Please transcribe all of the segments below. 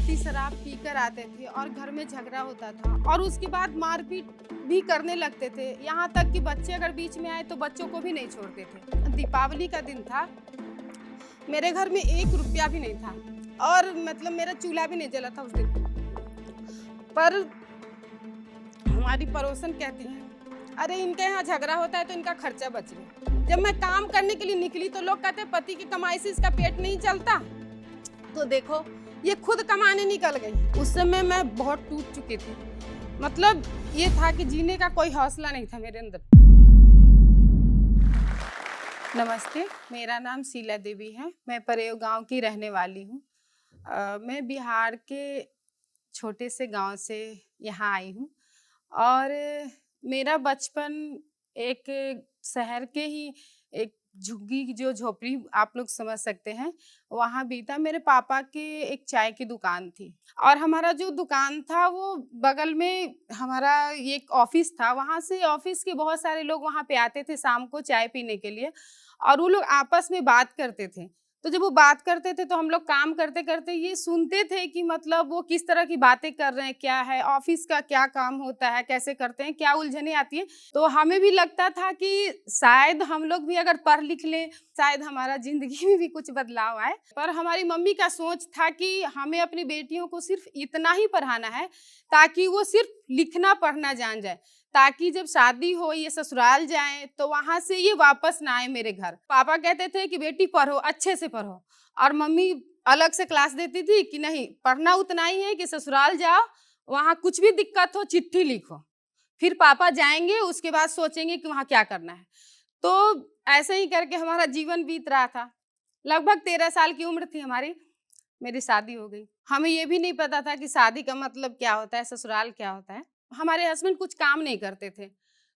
पति शराब पीकर आते थे और घर में झगड़ा होता था और उसके बाद मारपीट भी करने लगते थे। यहाँ तक कि बच्चे अगर बीच में आए तो बच्चों को भी नहीं छोड़ते थे। दीपावली का दिन था, मेरे घर में 1 रुपया भी नहीं था और मतलब मेरा चूल्हा भी नहीं जला था उस दिन। पर हमारी पड़ोसन कहती है, अरे इनके यहाँ झगड़ा होता है तो इनका खर्चा बच गया। जब मैं काम करने के लिए निकली तो लोग कहते पति की कमाई से इसका पेट नहीं चलता। तो देखो ये खुद कमाने निकल गई। उस समय मैं बहुत टूट चुकी थी। मतलब ये था कि जीने का कोई हौसला नहीं था मेरे अंदर। नमस्ते, मेरा नाम शीला देवी है। मैं परेव गांव की रहने वाली हूँ। मैं बिहार के छोटे से गांव से यहाँ आई हूँ और मेरा बचपन एक शहर के ही एक झुग्गी जो झोपड़ी आप लोग समझ सकते हैं वहाँ बीता। मेरे पापा के एक चाय की दुकान थी और हमारा जो दुकान था वो बगल में हमारा एक ऑफिस था। वहाँ से ऑफिस के बहुत सारे लोग वहाँ पे आते थे शाम को चाय पीने के लिए और वो लोग आपस में बात करते थे। तो जब वो बात करते थे तो हम लोग काम करते करते ये सुनते थे कि मतलब वो किस तरह की बातें कर रहे हैं, क्या है ऑफिस का, क्या काम होता है, कैसे करते हैं, क्या उलझने आती है। तो हमें भी लगता था कि शायद हम लोग भी अगर पढ़ लिख लें, शायद हमारा जिंदगी में भी कुछ बदलाव आए। पर हमारी मम्मी का सोच था कि हमें अपनी बेटियों को सिर्फ इतना ही पढ़ाना है ताकि वो सिर्फ लिखना पढ़ना जान जाए, ताकि जब शादी हो ये ससुराल जाए तो वहां से ये वापस ना आए मेरे घर। पापा कहते थे कि बेटी पढ़ो, अच्छे से पढ़ो, और मम्मी अलग से क्लास देती थी कि नहीं पढ़ना उतना ही है कि ससुराल जाओ, वहां कुछ भी दिक्कत हो चिट्ठी लिखो, फिर पापा जाएंगे उसके बाद सोचेंगे कि वहां क्या करना है। तो ऐसे ही करके हमारा जीवन बीत रहा था। लगभग 13 साल की उम्र थी हमारी, मेरी शादी हो गई। हमें ये भी नहीं पता था कि शादी का मतलब क्या होता है, ससुराल क्या होता है। हमारे हस्बैंड कुछ काम नहीं करते थे,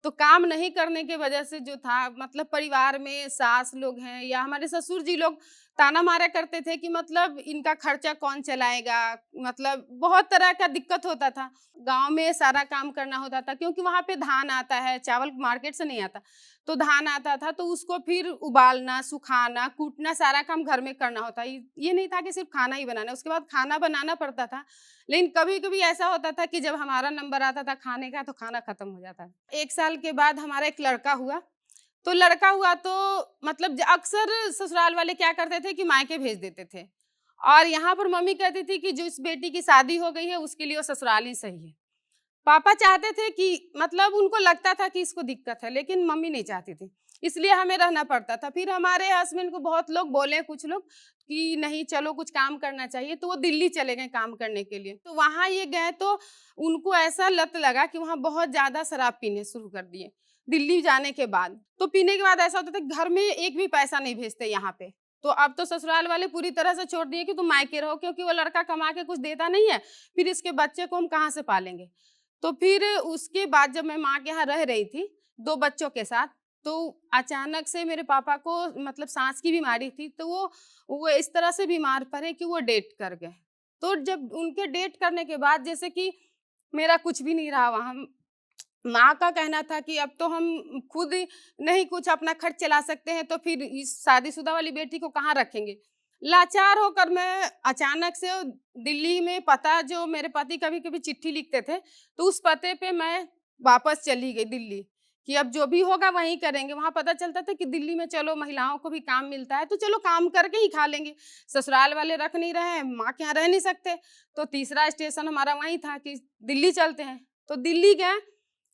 तो काम नहीं करने के वजह से जो था मतलब परिवार में सास लोग हैं या हमारे ससुर जी लोग ताना मारा करते थे कि मतलब इनका खर्चा कौन चलाएगा। मतलब बहुत तरह का दिक्कत होता था। गांव में सारा काम करना होता था क्योंकि वहां पे धान आता है, चावल मार्केट से नहीं आता। तो धान आता था तो उसको फिर उबालना, सुखाना, कूटना, सारा काम घर में करना होता। ये नहीं था कि सिर्फ खाना ही बनाना, उसके बाद खाना बनाना पड़ता था। लेकिन कभी कभी ऐसा होता था कि जब हमारा नंबर आता था खाने का तो खाना खत्म हो जाता था। 1 साल के बाद हमारा एक लड़का हुआ। तो लड़का हुआ तो मतलब अक्सर ससुराल वाले क्या करते थे कि मायके भेज देते थे और यहाँ पर मम्मी कहती थी कि जो इस बेटी की शादी हो गई है उसके लिए वो ससुराल ही सही है। पापा चाहते थे कि मतलब उनको लगता था कि इसको दिक्कत है, लेकिन मम्मी नहीं चाहती थी, इसलिए हमें रहना पड़ता था। फिर हमारे हस्बैंड को बहुत लोग बोले, कुछ लोग कि नहीं चलो कुछ काम करना चाहिए, तो वो दिल्ली चले गए काम करने के लिए। तो वहाँ ये गए तो उनको ऐसा लत लगा कि वहाँ बहुत ज्यादा शराब पीने शुरू कर दिए। दिल्ली जाने के बाद तो पीने के बाद ऐसा होता था घर में एक भी पैसा नहीं भेजते यहाँ पे। तो अब तो ससुराल वाले पूरी तरह से छोड़ दिए कि तुम मायके रहो, क्योंकि वो लड़का कमा के कुछ देता नहीं है, फिर इसके बच्चे को हम कहाँ से पालेंगे। तो फिर उसके बाद जब मैं माँ के यहाँ रह रही थी 2 बच्चों के साथ, तो अचानक से मेरे पापा को मतलब सांस की बीमारी थी, तो वो इस तरह से बीमार पड़े कि वो डेथ कर गए। तो जब उनके डेथ करने के बाद जैसे कि मेरा कुछ भी नहीं रहा वहाँ। माँ का कहना था कि अब तो हम खुद नहीं कुछ अपना खर्च चला सकते हैं, तो फिर इस शादीशुदा वाली बेटी को कहाँ रखेंगे। लाचार होकर मैं अचानक से दिल्ली में पता जो मेरे पति कभी कभी चिट्ठी लिखते थे, तो उस पते पे मैं वापस चली गई दिल्ली कि अब जो भी होगा वहीं करेंगे। वहां पता चलता था कि दिल्ली में चलो महिलाओं को भी काम मिलता है, तो चलो काम करके ही खा लेंगे, ससुराल वाले रख नहीं रहे हैं, माँ के यहाँ रह नहीं सकते। तो तीसरा स्टेशन हमारा वहीं था कि दिल्ली चलते हैं। तो दिल्ली गए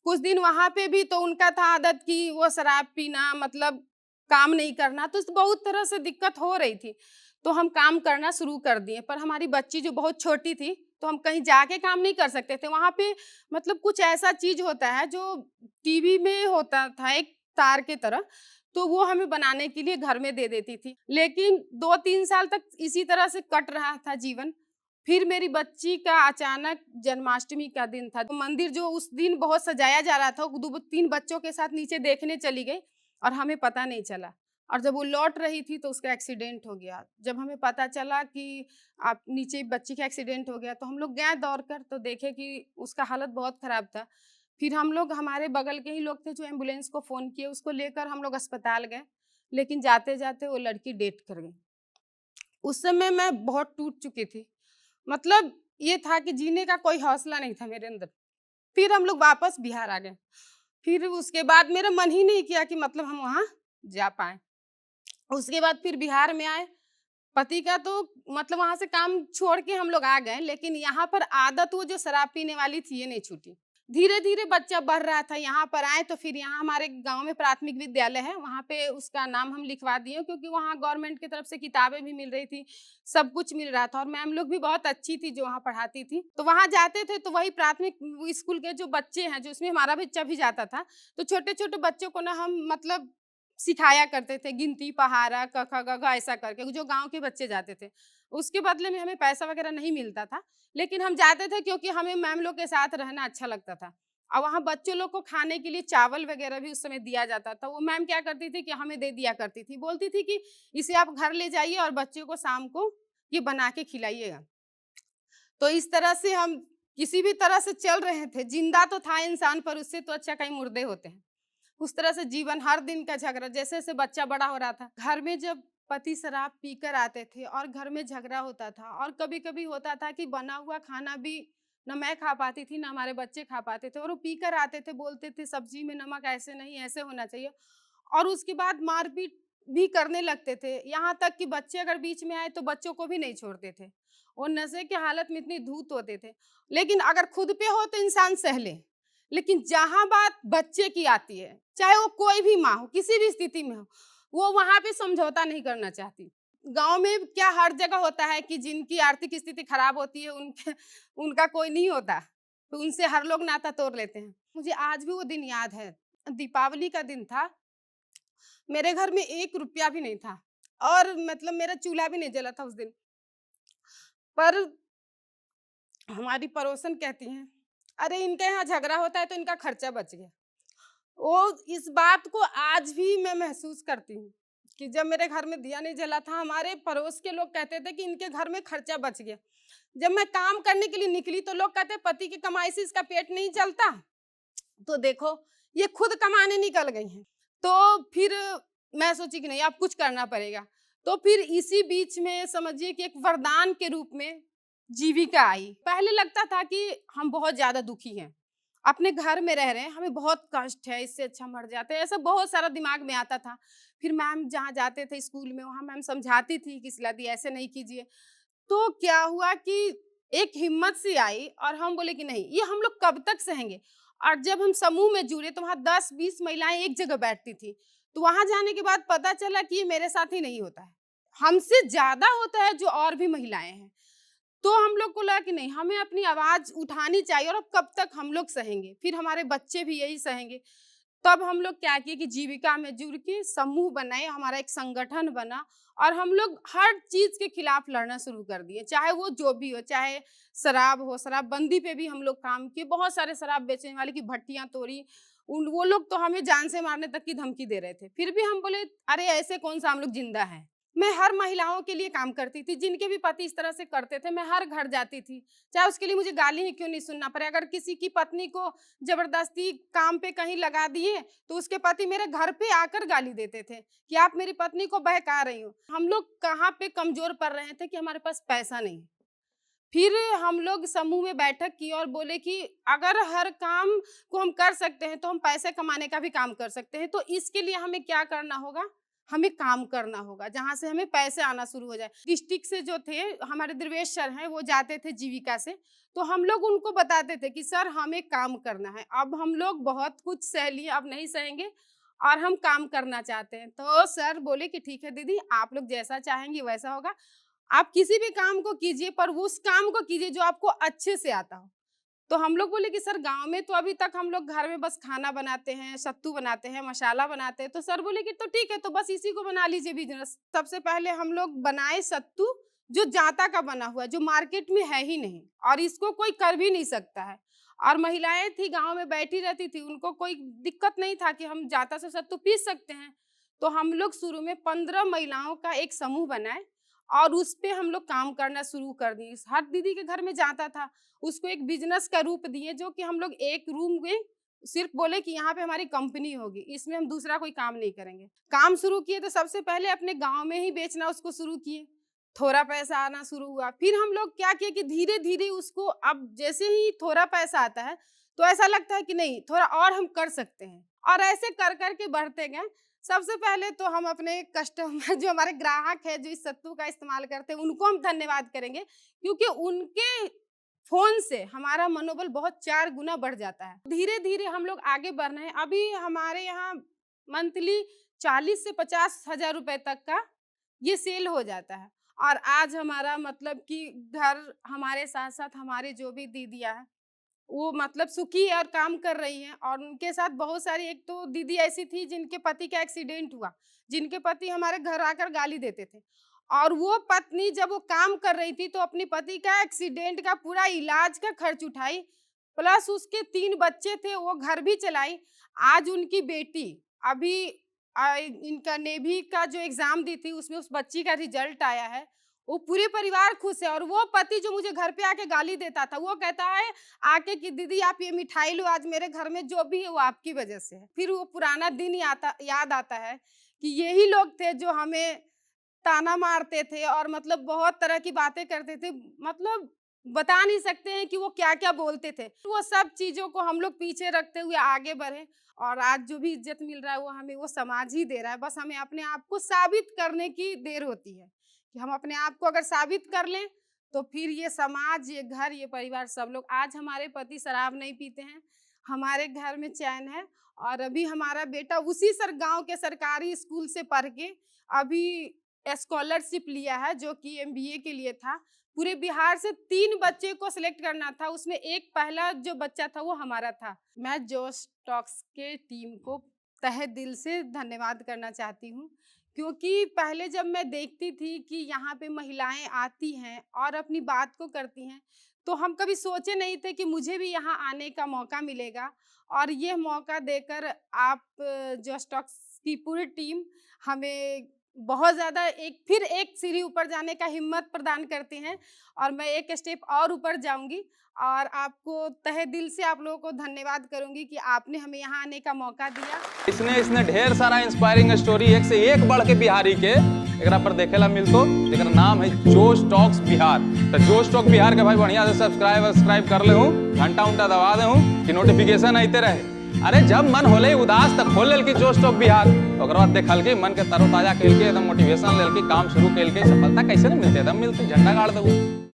कुछ दिन, वहां पे भी तो उनका था आदत कि वो शराब पीना, मतलब काम नहीं करना, तो बहुत तरह से दिक्कत हो रही थी। तो हम काम करना शुरू कर दिए, पर हमारी बच्ची जो बहुत छोटी थी तो हम कहीं जाके काम नहीं कर सकते थे। वहां पे मतलब कुछ ऐसा चीज होता है जो टीवी में होता था एक तार के तरह, तो वो हमें बनाने के लिए घर में दे देती थी। लेकिन 2-3 साल तक इसी तरह से कट रहा था जीवन। फिर मेरी बच्ची का अचानक जन्माष्टमी का दिन था, तो मंदिर जो उस दिन बहुत सजाया जा रहा था, 2-3 बच्चों के साथ नीचे देखने चली गई और हमें पता नहीं चला। और जब वो लौट रही थी तो उसका एक्सीडेंट हो गया। जब हमें पता चला कि आप नीचे बच्ची का एक्सीडेंट हो गया, तो हम लोग गए दौड़कर, तो देखे कि उसका हालत बहुत खराब था। फिर हम लोग, हमारे बगल के ही लोग थे जो एम्बुलेंस को फ़ोन किए, उसको लेकर हम लोग अस्पताल गए, लेकिन जाते-जाते वो लड़की डेथ कर गई। उस समय मैं बहुत टूट चुकी थी। मतलब ये था कि जीने का कोई हौसला नहीं था मेरे अंदर। फिर हम लोग वापस बिहार आ गए। फिर उसके बाद मेरा मन ही नहीं किया कि मतलब हम वहाँ जा पाएँ। उसके बाद फिर बिहार में आए। पति का तो मतलब वहाँ से काम छोड़ के हम लोग आ गए, लेकिन यहाँ पर आदत वो जो शराब पीने वाली थी ये नहीं छूटी। धीरे-धीरे बच्चा बढ़ रहा था, यहाँ पर आए तो फिर यहाँ हमारे गाँव में प्राथमिक विद्यालय है, वहाँ पे उसका नाम हम लिखवा दिए क्योंकि वहाँ गवर्नमेंट की तरफ से किताबें भी मिल रही थी, सब कुछ मिल रहा था और मैम लोग भी बहुत अच्छी थी जो वहाँ पढ़ाती थी। तो वहाँ जाते थे तो वही प्राथमिक स्कूल के जो बच्चे हैं, जो उसमें हमारा बच्चा भी जाता था, तो छोटे-छोटे बच्चों को ना हम मतलब सिखाया करते थे, गिनती, पहाड़ा, क, ख, ग, घ ऐसा करके, जो गाँव के बच्चे जाते थे। उसके बदले में हमें पैसा वगैरह नहीं मिलता था, लेकिन हम जाते थे क्योंकि हमें मैम लोग के साथ रहना अच्छा लगता था। और वहाँ बच्चों लोग को खाने के लिए चावल वगैरह भी उस समय दिया जाता था। वो मैम क्या करती थी कि हमें दे दिया करती थी। बोलती थी कि इसे आप घर ले जाइए और बच्चों को शाम को ये बना के खिलाइएगा। तो इस तरह से हम किसी भी तरह से चल रहे थे। जिंदा तो था इंसान, पर उससे तो अच्छा कहीं मुर्दे होते हैं। उस तरह से जीवन, हर दिन का झगड़ा, जैसे-जैसे बच्चा बड़ा हो रहा था। घर में जब पति शराब पीकर आते थे और घर में झगड़ा होता था और कभी-कभी होता था कि बना हुआ खाना भी ना मैं खा पाती थी, ना हमारे बच्चे खा पाते थे और वो पीकर आते थे, बोलते थे सब्जी में नमक ऐसे नहीं, ऐसे होना चाहिए और उसके बाद मारपीट भी करने लगते थे। यहाँ तक कि बच्चे अगर बीच में आए तो बच्चों को भी नहीं छोड़ते थे। वो नशे की हालत में इतनी धूत होते थे। लेकिन अगर खुद पे हो तो इंसान सह ले, लेकिन जहाँ बात बच्चे की आती है, चाहे वो कोई भी माँ हो, किसी भी स्थिति में हो, वो वहाँ पे समझौता नहीं करना चाहती। गाँव में क्या हर जगह होता है कि जिनकी आर्थिक स्थिति खराब होती है, उनका कोई नहीं होता, तो उनसे हर लोग नाता तोड़ लेते हैं। मुझे आज भी वो दिन याद है, दीपावली का दिन था, मेरे घर में 1 रुपया भी नहीं था और मतलब मेरा चूल्हा भी नहीं जला था उस दिन। पर हमारी पड़ोसन कहती हैं, "अरे इनके यहाँ झगड़ा होता है तो इनका खर्चा बच गया।" वो इस बात को आज भी मैं महसूस करती हूँ कि जब मेरे घर में दिया नहीं जला था, हमारे पड़ोस के लोग कहते थे कि इनके घर में खर्चा बच गया। जब मैं काम करने के लिए निकली तो लोग कहते पति की कमाई से इसका पेट नहीं चलता, तो देखो ये खुद कमाने निकल गई हैं। तो फिर मैं सोची कि नहीं, अब कुछ करना पड़ेगा। तो फिर इसी बीच में समझिए कि एक वरदान के रूप में जीविका आई। पहले लगता था कि हम बहुत ज़्यादा दुखी हैं, अपने घर में रह रहे हैं, हमें बहुत कष्ट है, इससे अच्छा मर जाते हैं, ऐसा बहुत सारा दिमाग में आता था। फिर मैम जहाँ जाते थे स्कूल में, वहाँ मैम समझाती थी कि शिला दी ऐसे नहीं कीजिए। तो क्या हुआ कि एक हिम्मत सी आई और हम बोले कि नहीं, ये हम लोग कब तक सहेंगे। और जब हम समूह में जुड़े तो वहाँ 10-20 महिलाएं एक जगह बैठती थी। तो वहाँ जाने के बाद पता चला कि ये मेरे साथ ही नहीं होता है, हमसे ज़्यादा होता है जो और भी महिलाएं हैं। तो हम लोग को लगा कि नहीं, हमें अपनी आवाज़ उठानी चाहिए और अब कब तक हम लोग सहेंगे, फिर हमारे बच्चे भी यही सहेंगे। तब हम लोग क्या किए कि जीविका में जुड़ के समूह बनाए, हमारा एक संगठन बना और हम लोग हर चीज़ के खिलाफ लड़ना शुरू कर दिए, चाहे वो जो भी हो, चाहे शराब हो, शराबबंदी पे भी हम लोग काम किए। बहुत सारे शराब बेचने वाले की भट्टियाँ तोड़ी, उन वो लोग तो हमें जान से मारने तक की धमकी दे रहे थे। फिर भी हम बोले, अरे ऐसे कौन-सा हम लोग जिंदा हैं। मैं हर महिलाओं के लिए काम करती थी, जिनके भी पति इस तरह से करते थे, मैं हर घर जाती थी, चाहे उसके लिए मुझे गाली ही क्यों नहीं सुनना पड़े। अगर किसी की पत्नी को जबरदस्ती काम पे कहीं लगा दिए, तो उसके पति मेरे घर पे आकर गाली देते थे कि आप मेरी पत्नी को बहका रही हो। हम लोग कहाँ पे कमज़ोर पड़ रहे थे कि हमारे पास पैसा नहीं है। फिर हम लोग समूह में बैठक की और बोले कि अगर हर काम को हम कर सकते हैं, तो हम पैसे कमाने का भी काम कर सकते हैं। तो इसके लिए हमें क्या करना होगा? हमें काम करना होगा, जहाँ से हमें पैसे आना शुरू हो जाए। डिस्ट्रिक्ट से जो थे, हमारे द्रवेश सर हैं, वो जाते थे जीविका से, तो हम लोग उनको बताते थे कि सर हमें काम करना है। अब हम लोग बहुत कुछ सह लिए, अब नहीं सहेंगे और हम काम करना चाहते हैं। तो सर बोले कि ठीक है दीदी, आप लोग जैसा चाहेंगी वैसा होगा। आप किसी भी काम को कीजिए, पर उस काम को कीजिए जो आपको अच्छे से आता हो। तो हम लोग बोले कि सर गाँव में तो अभी तक हम लोग घर में बस खाना बनाते हैं, सत्तू बनाते हैं, मसाला बनाते हैं। तो सर बोले कि तो ठीक है, तो बस इसी को बना लीजिए बिज़नेस। सबसे पहले हम लोग बनाए सत्तू, जो जाता का बना हुआ है, जो मार्केट में है ही नहीं और इसको कोई कर भी नहीं सकता है। और महिलाएँ थी गाँव में बैठी रहती थी, उनको कोई दिक्कत नहीं था कि हम जाता से सत्तू पीस सकते हैं। तो हम लोग शुरू में 15 महिलाओं का एक समूह बनाए और उस पे हम लोग काम करना शुरू कर दिए। हर दीदी के घर में जाता था, उसको एक बिज़नेस का रूप दिए, जो कि हम लोग एक रूम में सिर्फ़ बोले कि यहाँ पे हमारी कंपनी होगी, इसमें हम दूसरा कोई काम नहीं करेंगे। काम शुरू किए तो सबसे पहले अपने गाँव में ही बेचना उसको शुरू किए। थोड़ा पैसा आना शुरू हुआ। फिर हम लोग क्या किए कि धीरे धीरे उसको, अब जैसे ही थोड़ा पैसा आता है तो ऐसा लगता है कि नहीं थोड़ा और हम कर सकते हैं, और ऐसे कर कर के बढ़ते गए। सबसे पहले तो हम अपने कस्टमर जो हमारे ग्राहक है जो इस सत्तू का इस्तेमाल करते हैं उनको हम धन्यवाद करेंगे, क्योंकि उनके फोन से हमारा मनोबल बहुत 4 गुना बढ़ जाता है। धीरे धीरे हम लोग आगे बढ़ रहे हैं। अभी हमारे यहाँ मंथली 40 से 50 हज़ार रुपए तक का ये सेल हो जाता है। और आज हमारा मतलब कि घर, हमारे साथ साथ हमारे जो भी दीदियाँ हैं वो मतलब सुखी है और काम कर रही हैं। और उनके साथ बहुत सारी, एक तो दीदी ऐसी थी जिनके पति का एक्सीडेंट हुआ, जिनके पति हमारे घर आकर गाली देते थे, और वो पत्नी जब वो काम कर रही थी तो अपने पति का एक्सीडेंट का पूरा इलाज का खर्च उठाई, प्लस उसके 3 बच्चे थे वो घर भी चलाई। आज उनकी बेटी अभी इनका नेवी का जो एग्जाम दी थी उसमें उस बच्ची का रिजल्ट आया है। वो पूरे परिवार खुश है। और वो पति जो मुझे घर पे आके गाली देता था वो कहता है आके कि दीदी आप ये मिठाई लो, आज मेरे घर में जो भी है वो आपकी वजह से है। फिर वो पुराना दिन याद आता है कि यही लोग थे जो हमें ताना मारते थे और मतलब बहुत तरह की बातें करते थे, मतलब बता नहीं सकते हैं कि वो क्या-क्या बोलते थे। वो सब चीज़ों को हम लोग पीछे रखते हुए आगे बढ़े, और आज जो भी इज़्ज़त मिल रहा है वो हमें वो समाज ही दे रहा है। बस हमें अपने आप को साबित करने की देर होती है कि हम अपने आप को अगर साबित कर लें तो फिर ये समाज, ये घर, ये परिवार सब लोग, आज हमारे पति शराब नहीं पीते हैं, हमारे घर में चैन है। और अभी हमारा बेटा उसी गाँव के सरकारी स्कूल से पढ़ के अभी स्कॉलरशिप लिया है जो कि एमबीए के लिए था। पूरे बिहार से 3 बच्चे को सिलेक्ट करना था, उसमें एक पहला जो बच्चा था वो हमारा था। मैं जोश टॉक्स के टीम को तहे दिल से धन्यवाद करना चाहती हूँ, क्योंकि पहले जब मैं देखती थी कि यहाँ पे महिलाएं आती हैं और अपनी बात को करती हैं, तो हम कभी सोचे नहीं थे कि मुझे भी यहाँ आने का मौका मिलेगा। और ये मौका देकर आप जोश टॉक्स की पूरी टीम हमें बहुत ज़्यादा एक सीढ़ी ऊपर जाने का हिम्मत प्रदान करती हैं, और मैं एक स्टेप और ऊपर जाऊंगी। और आपको तहे दिल से आप लोगों को धन्यवाद करूंगी कि आपने हमें यहाँ आने का मौका दिया। इसने ढेर सारा इंस्पायरिंग स्टोरी एक से एक बढ़ के बिहारी के एकरा पर देखेला मिलतो, जेकर नाम है जोश टॉक्स बिहार। तो जोश टॉक बिहार के भाई बढ़िया से सब्सक्राइब कर ले हूँ, घंटा उंटा दबा दे हूँ कि नोटिफिकेशन आते रहे। अरे जब मन होले उदास तक खोल लेल की जोश टॉक बिहार, ओकर बाद देखल के मन के तरोताजा कैल के एकदम मोटिवेशन लेल के काम शुरू कैल के सफलता कैसे न मिलते, एकदम मिलते झंडा गाड़ देबू।